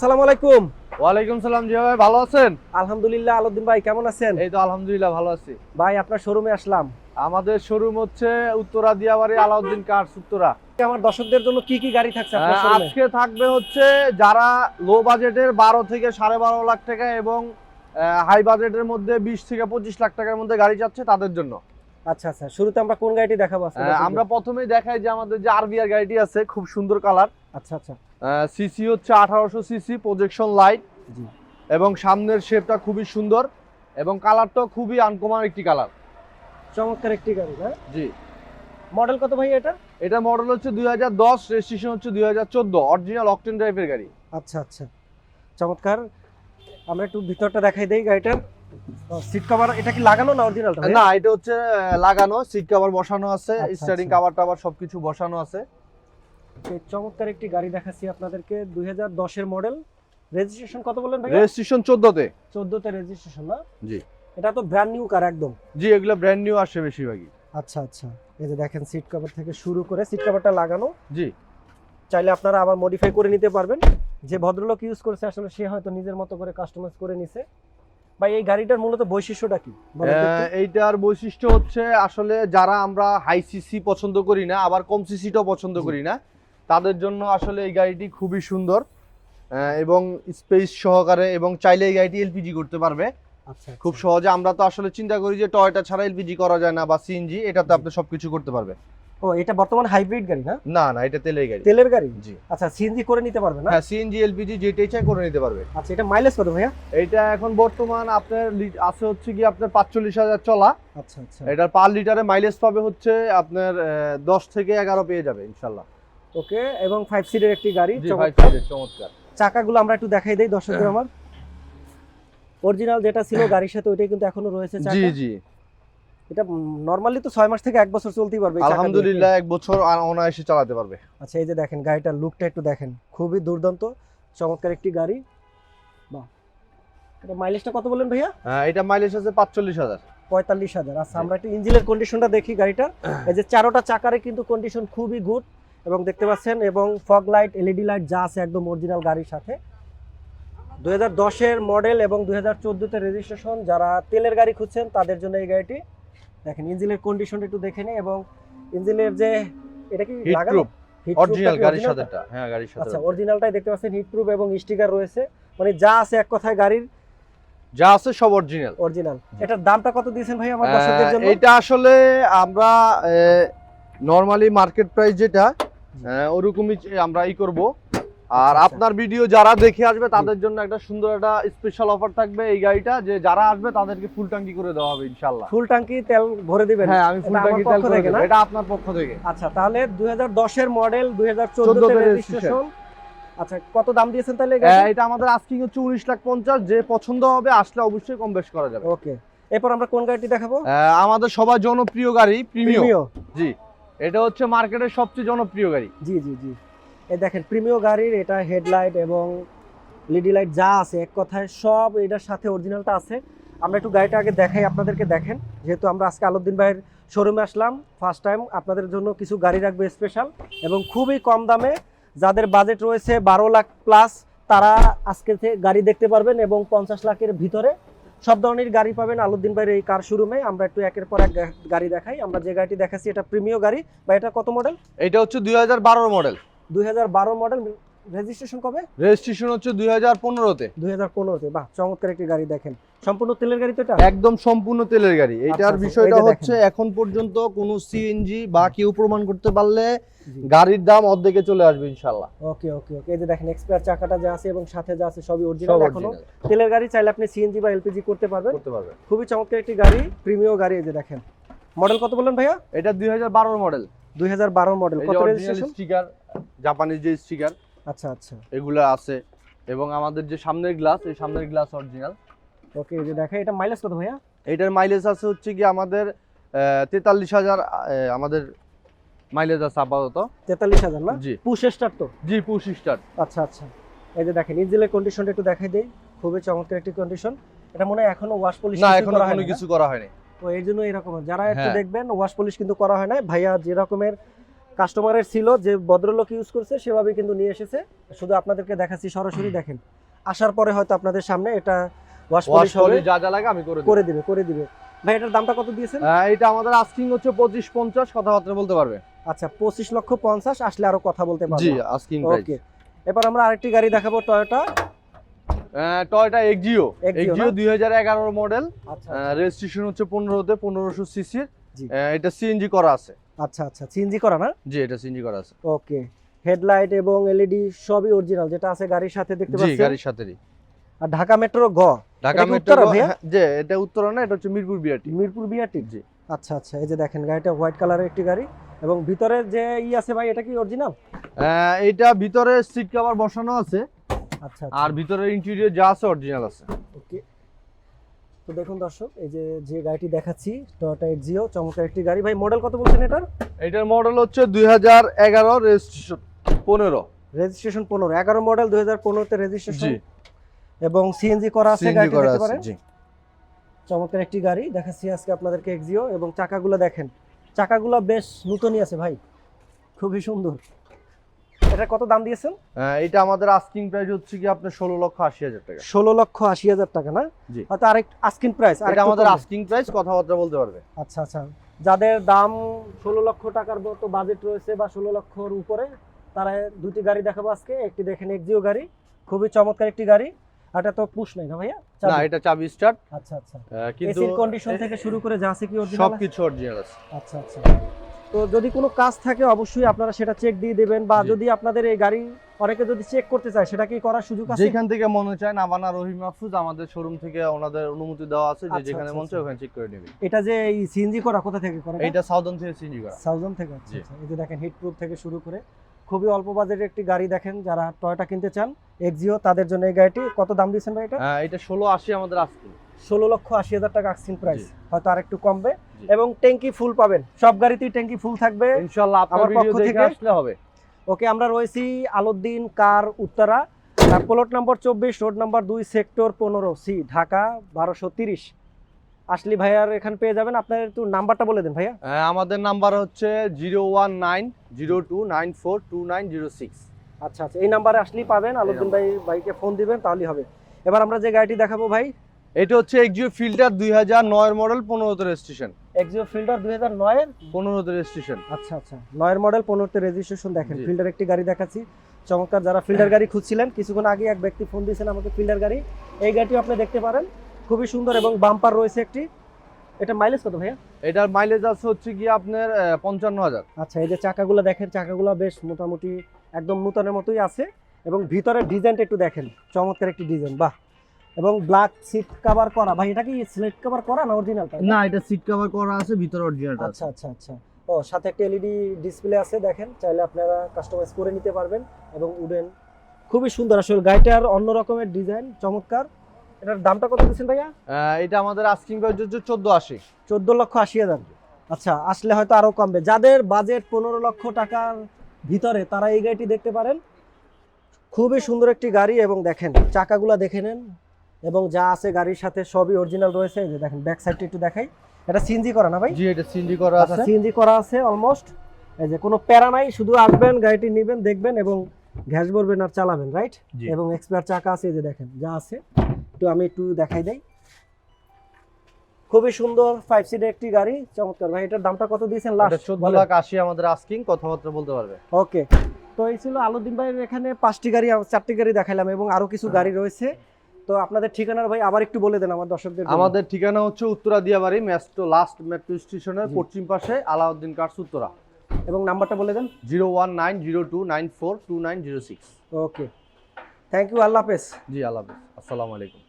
আসসালামু আলাইকুম। ওয়ালাইকুম সালাম। জি ভাই, ভালো আছেন? আলহামদুলিল্লাহ। আলাউদ্দিন ভাই কেমন আছেন? এই তো আলহামদুলিল্লাহ ভালো আছি। ভাই আপনার শোরুমে আসলাম। আমাদের শোরুম হচ্ছে উত্তরা দিয়াবাড়ি আলাউদ্দিন কার্স উত্তরা। আমার দর্শকদের জন্য কি কি গাড়ি থাকছে আপনার শোরুমে? আজকে থাকবে হচ্ছে যারা লো বাজেটের 12 থেকে 12.5 লাখ টাকা এবং হাই বাজেটের মধ্যে 20 থেকে 25 লাখ টাকার মধ্যে গাড়ি যাচ্ছে তাদের জন্য। আচ্ছা আচ্ছা, শুরুতে আমরা কোন গাড়িটি দেখাবো আজকে? আমরা প্রথমেই দেখাই যে আমাদের যে আরবিআর গাড়িটি আছে, খুব সুন্দর কালার। আচ্ছা আচ্ছা। সিসি হচ্ছে 1800 সিসি, প্রজেকশন লাইট জি। এবং সামনের শেপটা খুবই সুন্দর এবং কালারটাও খুবই আনকমন একটি কালার। চমৎকার একটি গাড়ি, হ্যাঁ? জি। মডেল কত ভাই এটা? এটা মডেল হচ্ছে 2010, রেজিস্ট্রেশন হচ্ছে 2014, অরিজিনাল অকটেন ড্রাইভের গাড়ি। আচ্ছা আচ্ছা, চমৎকার। আমরা একটু ভিতরটা দেখাই দেই গাড়িটার। সিট কভার এটা কি লাগানো না অরিজিনালটা? না, এটা হচ্ছে লাগানো, সিট কভার বসানো আছে, আচ্ছা, স্টিয়ারিং আচ্ছা। কভার টাভার সবকিছু বসানো আছে। এই চমৎকার একটি গাড়ি দেখাচ্ছি আপনাদেরকে, 2010 এর মডেল। রেজিস্ট্রেশন কত বললেন ভাই? রেজিস্ট্রেশন 14 তে। 14 তে রেজিস্ট্রেশন না? জি এটা তো ব্র্যান্ড নিউ কার একদম। জি, এগুলো ব্র্যান্ড নিউ আসে বেশিরভাগই। আচ্ছা আচ্ছা, এই যে দেখেন সিট কভার থেকে শুরু করে, সিট কভারটা লাগানো। জি। চাইলে আপনারা আবার মডিফাই করে নিতে পারবেন। যে ভদ্রলোক ইউজ করেছে আসলে সে হয়তো নিজের মতো করে কাস্টমাইজ করে নিছে। ভাই এই গাড়িটার মূলত বৈশিষ্ট্যটা কি বলেন তো একটু? এইটার বৈশিষ্ট্য হচ্ছে আসলে যারা আমরা হাই সিসি পছন্দ করি না, আবার কম সিসিটাও পছন্দ করি না, তাদের জন্য আসলে এই গাড়িটি খুবই সুন্দর এবং স্পেস সহকারে, এবং চাইলে এই গাড়িটি এলপিজি করতে পারবে আচ্ছা খুব সহজে। আমরা তো আসলে চিন্তা করি যে টয়োটা ছাড়া এলপিজি করা যায় না বা সিএনজি, এটাতে আপনি সবকিছু করতে পারবে। ও, এটা বর্তমান হাইব্রিড গাড়ি না? না না, এটা তেলের গাড়ি। তেলের গাড়ি? জি। আচ্ছা, সিএনজি করে নিতে পারবে না? হ্যাঁ, সিএনজি এলপিজি যেটাই চাই করে নিতে পারবে। আচ্ছা, এটা মাইলেজ কত ভাইয়া? এইটা এখন বর্তমান আপনার আছে হচ্ছে কি আপনার 45,000 চলা। আচ্ছা আচ্ছা। এটার পার লিটারে মাইলেজ পাবে হচ্ছে আপনার 10 থেকে 11 পেয়ে যাবে ইনশাআল্লাহ। ওকে, এবং 5 সিটের একটি গাড়ি। জি, চমৎকার। চমৎকার। চাকাগুলো আমরা একটু দেখাই দেই দর্শকদের আমার। অরিজিনাল যেটা ছিল গাড়ির সাথে ওইটাই কিন্তু এখনো রয়েছে চাকা। জি জি। এটা নরমালি তো 6 মাস থেকে 1 বছর চলতেই পারবে এই চাকা দিয়ে। আলহামদুলিল্লাহ 1 বছর অনায়াসে চালাতে পারবে। আচ্ছা, এই যে দেখেন গাড়িটার লুকটা একটু দেখেন, খুবই দুর্দান্ত, চমৎকার একটি গাড়ি। বাহ, এটা মাইলেজটা কত বলেন ভাইয়া? এটা মাইলেজ আছে 45,000। 45,000। আচ্ছা, আমরা একটু ইঞ্জিনের কন্ডিশনটা দেখি গাড়িটা। এই যে চারোটা চাকারে কিন্তু কন্ডিশন খুবই গুড এবং দেখতে পাচ্ছেন, এবং ফগ লাইট, এলইডি লাইট যা আছে একদম অরিজিনাল গাড়ির সাথে। 2010 এর মডেল এবং 2014 তে রেজিস্ট্রেশন। যারা তেলের গাড়ি খুঁজছেন তাদের জন্য এই গাড়িটি। দেখেন ইঞ্জিনের কন্ডিশনটা একটু দেখে নিই, এবং ইঞ্জিনের যে এটা কি লাগানো? অরিজিনাল গাড়ির সাথেটা। হ্যাঁ, গাড়ির সাথে। আচ্ছা, অরিজিনালটাই দেখতে পাচ্ছেন, হিট প্রুফ এবং স্টিকার রয়েছে, মানে যা আছে এক কথায় গাড়ির যা আছে সব অরিজিনাল। অরিজিনাল। এটার দামটা কত দিয়েছেন ভাই আমার দর্শকদের জন্য? এটা আসলে আমরা নরমালি মার্কেট প্রাইস যেটা ওরকমই আমরা করব। আর আপনার ভিডিও যারা দেখে আসবে তাদের জন্য একটা সুন্দর একটা স্পেশাল অফার থাকবে এই গাড়িটা, যে যারা আসবে তাদেরকে ফুল ট্যাঙ্কি করে দেওয়া হবে ইনশাআল্লাহ। ফুল ট্যাঙ্কি তেল ভরে দিবেন? হ্যাঁ, আমি ফুল ট্যাঙ্কি তেল করে দেব। এটা আপনার পক্ষ থেকে। আচ্ছা, তাহলে 2010 এর মডেল, 2014 তে রেজিস্ট্রেশন। আচ্ছা, কত দাম দিয়েছেন তাহলে এই গাড়ি? এটা আমাদের আস্কিং হচ্ছে 19,50,000। যে পছন্দ হবে আসলে অবশ্যই কম বেশ করা যাবে। ওকে, এরপর আমরা কোন গাড়িটি দেখাবো? আমাদের সবার জনপ্রিয় গাড়ি প্রিমিও। প্রিমিও। জি, এটা হচ্ছে মার্কেটের সবচেয়ে জনপ্রিয় গাড়ি। জি জি জি, এই দেখেন প্রিমিও গাড়ির এটা হেডলাইট এবং লিডি লাইট যা আছে এক কথায় সব এটার সাথে অরিজিনালটা আছে। আমরা একটু গাড়িটা আগে দেখাই আপনাদেরকে। দেখেন, যেহেতু আমরা আজকে আলাউদ্দিন ভাইয়ের শোরুমে আসলাম ফার্স্ট টাইম, আপনাদের জন্য কিছু গাড়ি রাখবে স্পেশাল এবং খুবই কম দামে। যাদের বাজেট রয়েছে 12 লাখ প্লাস তারা আজকে গাড়ি দেখতে পারবেন, এবং 50 লাখের ভিতরে সব ধরনের গাড়ি পাবেন আলাউদ্দিন ভাইয়ের এই কার শোরুমে। আমরা একটু একের পর এক গাড়ি দেখাই। আমরা যে গাড়িটি দেখাচ্ছি এটা প্রিমিও গাড়ি। বা এটা কত মডেল? এটা হচ্ছে 2012 মডেল। 2012 মডেল। রেজিস্ট্রেশন কবে? রেজিস্ট্রেশন হচ্ছে 2015 তে। 2015 তে। বাহ, চমৎকার একটি গাড়ি। দেখেন সম্পূর্ণ তেলের গাড়ি তো এটা? একদম সম্পূর্ণ তেলের গাড়ি। এটার আচ্ছা, বিষয়টা এই যে হচ্ছে এখন পর্যন্ত কোনো সিএনজি বা কেউ প্রমাণ করতে পারলে জি। গাড়ির দাম অর্ধেকে চলে আসবে ইনশাআল্লাহ। ওকে ওকে ওকে, এই যে দেখেন এক্সপায়ার চাকাটা যা আছে এবং সাথে যা আছে সবই অরিজিনাল। সব এখনো original। তেলের গাড়ি, চাইলে আপনি সিএনজি বা এলপিজি করতে পারবেন। করতে পারবে। খুবই চমৎকার একটি গাড়ি, প্রিমিও গাড়ি। এই যে দেখেন মডেল কত বললেন ভাইয়া? এটা 2012 মডেল। 2012 মডেল। এই কত যে অরিজিনাল রেজিস্ট্রেশন? স্টিকার, জাপানিজ যে স্টিকার আচ্ছা আচ্ছা, এগুলো আছে, এবং আমাদের যে সামনের গ্লাস, এই সামনের গ্লাস অরিজিনাল। ওকে, এই যে দেখেন এটা মাইলেজ কত ভাইয়া? এটার মাইলেজ আছে হচ্ছে কি আমাদের 43,000 আমাদের মাইলেজ আছে আপাতত। 43,000 না? জি। পুশ স্টার্ট তো? জি, পুশ স্টার্ট। আচ্ছা আচ্ছা, এই যে দেখেন ইঞ্জিনের কন্ডিশনটা একটু দেখাই দেই। খুবই চমৎকার একটি কন্ডিশন। এটা মনে হয় এখনো ওয়াশ পলিশ না, এখনো কোনো কিছু করা হয়নি। তো এর জন্য এরকম যারা একটু হ্যাঁ। দেখবেন ওয়াশ পলিশ কিন্তু করা হয় না। ভাইয়া যে রকমের কাস্টমারের ছিল, যে ভদ্রলোক ইউজ করছে সেভাবে কিন্তু নিয়ে এসেছে। শুধু আপনাদেরকে দেখাচ্ছি সরাসরি, দেখেন আসার পরে হয়তো আপনাদের সামনে এটা ওয়াশ ওয়াশ পলিশ হবে, পলিশ যা যা লাগে আমি করে দেব। করে দিবে ভাই। এটার দামটা কত দিয়েছেন? এটা আমাদের আস্কিং হচ্ছে 25-50, কথাবার্তা বলতে পারবে। আচ্ছা 25,50,000, আসলে আরো কথা বলতে পারবো। জি, আস্কিং প্রাইস। ওকে, এবার আমরা আরেকটি গাড়ি দেখাবো, টয়োটা টয়োটা এক্সিও না? 2011 মডেল, আচ্ছা রেজিস্ট্রেশন হচ্ছে 15তে 1500 সিসির। জি। এটা সিএনজি করা আছে। আচ্ছা সিএনজি করা না? জি, এটা সিএনজি করা আছে। ওকে, হেডলাইট এবং এলইডি সবই অরিজিনাল, যেটা আছে গাড়ির সাথে দেখতে জি, পাচ্ছেন। গাড়ির সাথেই। আর ঢাকা মেট্রো গ, ঢাকা এটা কি মেট্রো, উত্তরা ভাইয়া? যে এটা উত্তরা না, এটা হচ্ছে মিরপুর বিআরটি। মিরপুর বিআরটি। জি। আচ্ছা এই যে দেখেন গাড়িটা হোয়াইট কালারের একটি গাড়ি, এবং ভিতরে যে আছে ভাই, এটা কি অরিজিনাল? এটা ভিতরে সিট কভার বসানো আছে, আচ্ছা আর ভিতরে ইন্টেরিয়র যা আছে অরিজিনাল আছে। ওকে, তো দেখুন দর্শক, এই যে গাড়িটি দেখাচ্ছি টয়োটা এক্সিও, চমৎকার একটি গাড়ি। ভাই মডেল কত বলছেন এটার? এটার মডেল হচ্ছে 2011, রেজিস্ট্রেশন 15। রেজিস্ট্রেশন 15, 11 মডেল 2015 তে রেজিস্ট্রেশন, জি, এবং সিএনজি করা আছে, সিএনজি গাড়িটি করা দেখতে আছে। পারেন। জি, চমৎকার একটি গাড়ি দেখাচ্ছি আজকে আপনাদেরকে এক্সিও, এবং চাকাগুলো দেখেন, চাকাগুলো বেশ নতুনই আছে ভাই, খুবই সুন্দর। এটা কত দাম দিয়েছেন? এটা আমাদের আস্কিং প্রাইস হচ্ছে কি আপনার 16,80,000 টাকা। 16,80,000 টাকা না? জি। হয়তো আরেক আস্কিং প্রাইস, এটা আমাদের আস্কিং প্রাইস, কথাবার্তা বলতে পারবে। আচ্ছা যাদের দাম 16 লক্ষ টাকার মতো বাজেট রয়েছে বা 16 লক্ষর উপরে, তারা দুটি গাড়ি দেখাবো আজকে। একটি দেখেন এক্সিও গাড়ি, খুবই চমৎকার একটি গাড়ি। আর এটা তো পুশ নাই না ভাইয়া? না, এটা চাবি স্টার্ট। আচ্ছা কিন্তু এসির কন্ডিশন থেকে শুরু করে যা আছে কি অরিজিনাল? সবকিছু অরিজিনাল আছে। আচ্ছা তো যদি কোনো কাজ থাকে অবশ্যই আপনারা সেটা চেক দিয়ে দেবেন, বা জি। যদি আপনাদের এই গাড়ি অনেকে যদি চেক করতে চায়, সেটা কি করার সুযোগ আছে? যেখান থেকে মনে চায়, নাবানা রহিম মাহফুজ আমাদের শোরুম থেকে ওনাদের অনুমতি দেওয়া আছে, যে আচ্ছা, যেখানে মন আচ্ছা। চায় ওখানে চেক করে নেবে। এটা যে এই সিএনজি করা, কোথা থেকে করা? এটা সাউদার্ন থেকে সিএনজি করা। সাউদার্ন থেকে। জি। এই যে দেখেন হিট প্রুফ থেকে শুরু করে খুবই অল্প বাজেটের একটি গাড়ি। দেখেন যারা টয়োটা কিনতে চান এক্সিও, তাদের জন্য এই গাড়িটি। কত দাম দিয়েছেন ভাই এটা? এটা 16,80 আমাদের আস্কিং। 16,80,000 টাকা আস্কিং প্রাইস, জি। হয়তো আরেকটু কমবে। জি। এবং ট্যাঙ্কি ফুল পাবেন, সব গাড়িতেই ট্যাঙ্কি ফুল থাকবে ইনশাআল্লাহ আপনার আমার ভিডিও পক্ষ দেখে থেকে। আসলে হবে। ওকে, আমরা রয়েছি Alauddin car, Uttara, plot number 24, road number 2, sector 15C, Dhaka 1230। আসলি ভাইয়ার এখানে পেয়ে যাবেন। আপনার একটু নাম্বারটা বলে দেন ভাইয়া। আমাদের নাম্বার হচ্ছে 01902942906। আচ্ছা এই নাম্বারে আসলেই পাবেন। আলাউদ্দিন ভাইকে ফোন দিবেন, তাহলেই হবে। এবার আমরা যে গাড়িটি দেখাবো ভাই, এটা হচ্ছে এক্সিও ফিল্টার 2009 মডেল, 15তে রেজিস্ট্রেশন। এক্সিও ফিল্টার 2009 এর 15তে রেজিস্ট্রেশন। আচ্ছা 9 মডেল 15তে রেজিস্ট্রেশন। দেখেন জি। ফিল্টার একটি গাড়ি দেখাচ্ছি, চমৎকার। যারা ফিল্টার গাড়ি খুঁজছিলেন, কিছুক্ষণ আগে এক ব্যক্তি ফোন দিয়েছেন আমাকে ফিল্টার গাড়ি, এই গাড়িটিও আপনি দেখতে পারেন, খুবই সুন্দর, এবং বাম্পার রয়েছে একটি। এটা মাইলেজ কত ভাইয়া? এটার মাইলেজ আছে হচ্ছে কি আপনার 55,000। আচ্ছা এই যে চাকাগুলো দেখেন, চাকাগুলো বেশ মোটামুটি একদম নতুনের মতোই আছে, এবং ভিতরের ডিজাইনটা একটু দেখেন, চমৎকার একটি ডিজাইন, বাহ। এবং ব্ল্যাক সিট কভার করা। ভাই এটা কি সিট কভার করা না অরিজিনালটা? না, এটা সিট কভার করা আছে, ভিতরে অরিজিনালটা আছে। আচ্ছা ও, সাথে একটা এলইডি ডিসপ্লে আছে, দেখেন চাইলে আপনারা কাস্টমাইজ করে নিতে পারবেন। এবং উডেন, খুবই সুন্দর আসলে গাড়িটার, অন্য রকমের ডিজাইন, চমৎকার। এটার দামটা কত দিচ্ছেন ভাইয়া? এটা আমাদের আস্কিং প্রাইস হচ্ছে 14,80। 14,80,000। আচ্ছা, আসলে হয়তো আরো কমবে। যাদের বাজেট 15 লক্ষ টাকার ভিতরে, তারা এই গাড়িটি দেখতে পারেন। খুবই সুন্দর একটি গাড়ি, এবং দেখেন চাকাগুলা দেখে নেন, এবং যা আছে গাড়ির সাথে সবই অরিজিনাল রয়েছে। এই যে দেখেন ব্যাক সাইডটা একটু দেখাই, এটা সিএনজি করা না ভাই? জি, এটা সিএনজি করা আছে। সিএনজি করা আছে অলমোস্ট। এই যে কোনো প্যারা নাই, শুধু আসবেন, গাড়িটি নেবেন, দেখবেন, এবং গ্যাস ভরবেন আর চালাবেন, রাইট? জি। এবং এক্সপায়ার চাকা আছে, এই যে দেখেন যা আছে। আমি একটু দেখাই দেই, খুবই সুন্দর 5 সিটের একটি গাড়ি, চমৎকার। ভাই এটার দামটা কত দিয়েছেন এটা লাস্ট? 14,80 আমাদের আস্কিং, কথাবার্তা বলতে পারবে। ওকে, তো এই ছিল আলাউদ্দিন ভাইয়ের এখানে 5টি গাড়ি, 4টি গাড়ি দেখাইলাম, এবং আরো কিছু গাড়ি রয়েছে। তো আপনাদের ঠিকানার ভাই আবার একটু বলে দেন আমার দর্শকদের জন্য। আমাদের ঠিকানা হচ্ছে উত্তরা দিয়াবাড়ি, লাস্ট মেট্রো স্টেশনের জি। পশ্চিম পাশে, আলাউদ্দিন কার্স, উত্তরা। এবং নাম্বারটা বলে দেন। 01902942906। ওকে, থ্যাংক ইউ, আল্লাহ হাফেজ। জি, আল্লাহ হাফেজ, আসসালামু আলাইকুম।